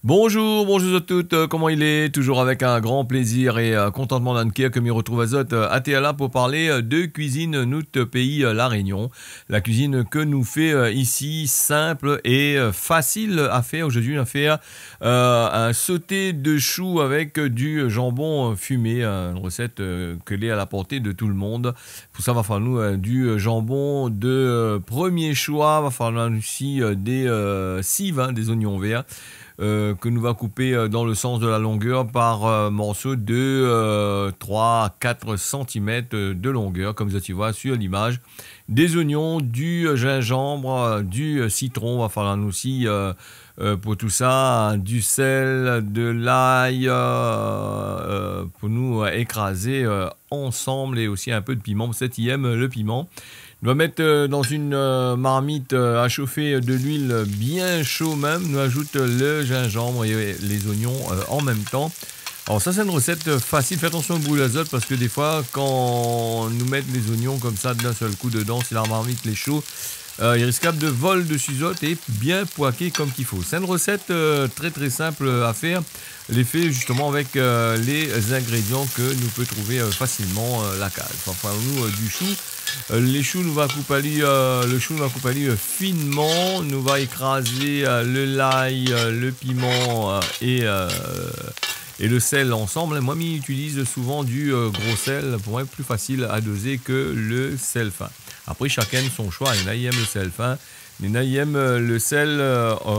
Bonjour, bonjour à toutes, comment il est? Toujours avec un grand plaisir et contentement d'Anker que m'y retrouve à Zot à TLA pour parler de cuisine notre pays La Réunion. La cuisine que nous fait ici, simple et facile à faire. Aujourd'hui, on va faire un sauté de choux avec du jambon fumé, une recette que l'est à la portée de tout le monde. Pour ça, va falloir nous du jambon de premier choix, va falloir aussi des cives, hein, des oignons verts que nous va couper dans le sens de la longueur par morceaux de 3 à 4 cm de longueur, comme tu vois sur l'image. Des oignons, du gingembre, du citron, va falloir aussi pour tout ça, du sel, de l'ail pour nous écraser ensemble et aussi un peu de piment, c'est qui aime le piment. On va mettre dans une marmite à chauffer de l'huile bien chaud même. Nous ajoute le gingembre et les oignons en même temps. Alors ça c'est une recette facile. Faites attention au brûle azote parce que des fois quand nous mettons les oignons comme ça d'un seul coup dedans, si la marmite est chaud, il risque de vol de suzote et bien poiquer comme qu'il faut. C'est une recette très très simple à faire. Les fait justement avec les ingrédients que nous peut trouver facilement la case. Enfin nous du chou. Les choux nous va couper le chou nous va couper finement. Nous va écraser le l'ail, le piment et le sel ensemble. Moi, j'utilise souvent du gros sel pour être plus facile à doser que le sel fin. Après, chacun son choix. Il y en a qui aiment le sel fin, il y en a qui aiment le sel,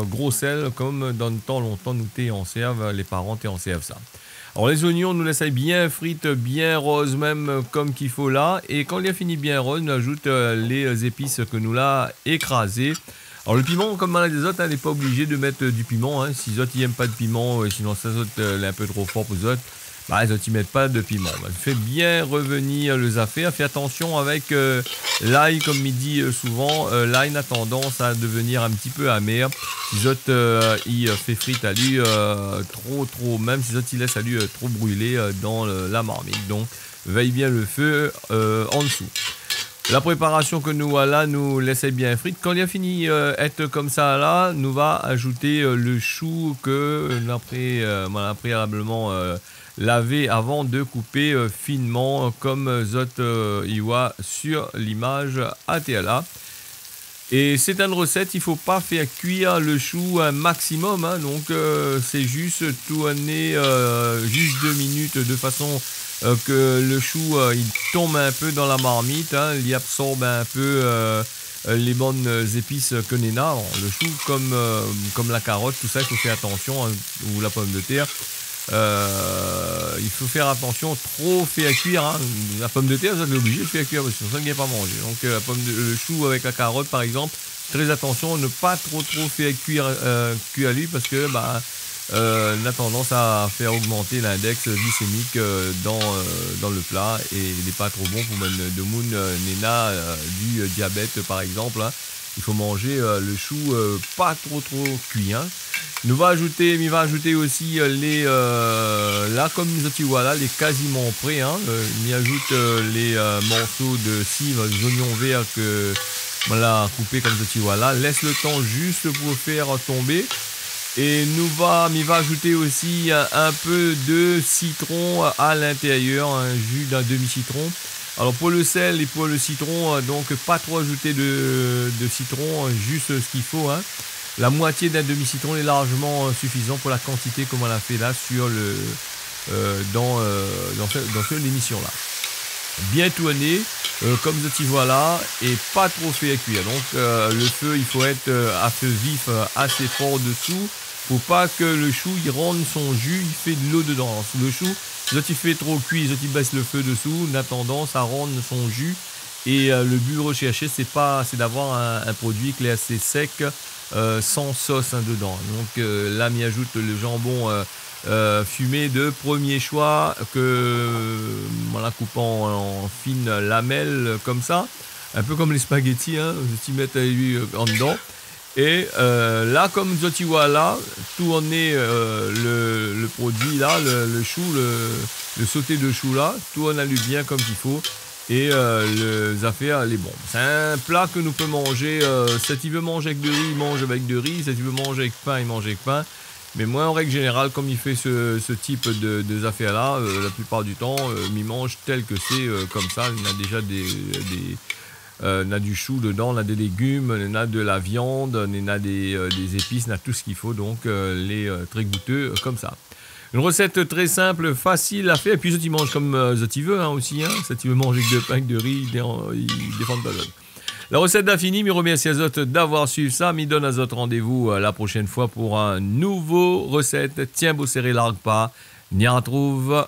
gros sel, comme dans le temps longtemps, nous t'es en serve, les parents t'es en serve ça. Alors les oignons, nous laissons bien frites, bien roses même comme qu'il faut là. Et quand il a fini bien rose, nous ajoute les épices que nous l'a écrasées. Alors le piment, comme malade des autres, on n'est pas obligé de mettre du piment. Hein. Si les autres n'aiment pas de piment, sinon ça est un peu trop fort pour les autres, bah, les autres ils mettent pas de piment. Bah, fait bien revenir les affaires. Fais attention avec l'ail, comme il dit souvent. L'ail a tendance à devenir un petit peu amer. Si les autres il fait frite à lui trop, même si les autres il laisse à lui trop brûler dans la marmite. Donc veille bien le feu en dessous. La préparation que nous voilà nous laisse bien frite. Quand il a fini être comme ça là, nous va ajouter le chou que l'on a préalablement lavé avant de couper finement comme Zot y voit sur l'image ATLA. Et c'est une recette, il ne faut pas faire cuire le chou un maximum, hein, donc c'est juste tourner juste 2 minutes de façon que le chou il tombe un peu dans la marmite, hein, il y absorbe un peu les bonnes épices que Nena. Le chou comme la carotte, tout ça il faut faire attention, hein, ou la pomme de terre. Il faut faire attention, trop faire cuire, hein. La pomme de terre, vous êtes obligé de faire cuire parce que ça ne vient pas manger. Donc le chou avec la carotte par exemple, très attention, ne pas trop faire cuire à lui parce que on a tendance à faire augmenter l'index glycémique dans le plat et il n'est pas trop bon pour de moun Nena du diabète par exemple, hein. Il faut manger le chou pas trop cuit, hein. Il va ajouter aussi les là comme tu vois là, les quasiment prêts, hein. Il y ajoute les morceaux de cive, les oignons verts que voilà coupés comme tu vois là. Laisse le temps juste pour faire tomber. Et il va ajouter aussi un peu de citron à l'intérieur, un jus d'un demi-citron. Alors pour le sel et pour le citron, donc pas trop ajouter de citron, juste ce qu'il faut, hein. La moitié d'un demi-citron est largement suffisant pour la quantité comme on l'a fait là sur dans cette émission là. Bien tourné, comme tu vois là, et pas trop fait cuire. Donc le feu, il faut être à feu vif assez fort dessous, pour pas que le chou il rende son jus, il fait de l'eau dedans. Le chou, si tu fais trop cuit, si tu baisses le feu dessous, on a tendance à rendre son jus. Et le but recherché, c'est d'avoir un produit qui est assez sec, sans sauce, hein, dedans. Donc là, m'y ajoute le jambon fumé de premier choix que voilà, coupant en fines lamelles comme ça, un peu comme les spaghettis, hein, tu mets lui en dedans. Et là, comme tu vois là, tourner le produit là, le chou, le sauté de chou là, tourne-le bien comme il faut. Et les affaires, les bombes. C'est un plat que nous peut manger. Si tu veux manger avec de riz, il mange avec de riz. Si tu veux manger avec pain, il mange avec pain. Mais moi, en règle générale, comme il fait ce type de affaires-là, la plupart du temps, il mange tel que c'est comme ça. Il y a déjà on a du chou dedans, on a des légumes, on a de la viande, on a des épices, on a tout ce qu'il faut. Donc, les très goûteux comme ça. Une recette très simple, facile à faire. Et puis, ça, tu manges comme ça, tu veux aussi. Hein. Ça, tu veux manger avec 2 pains, avec de riz, ils défendent pas l'autre. La recette d'Infini, me remercie à Zot d'avoir suivi ça. Me donne à Zot rendez-vous la prochaine fois pour un nouveau recette. Tiens, beau serré, largue pas. N'y retrouve.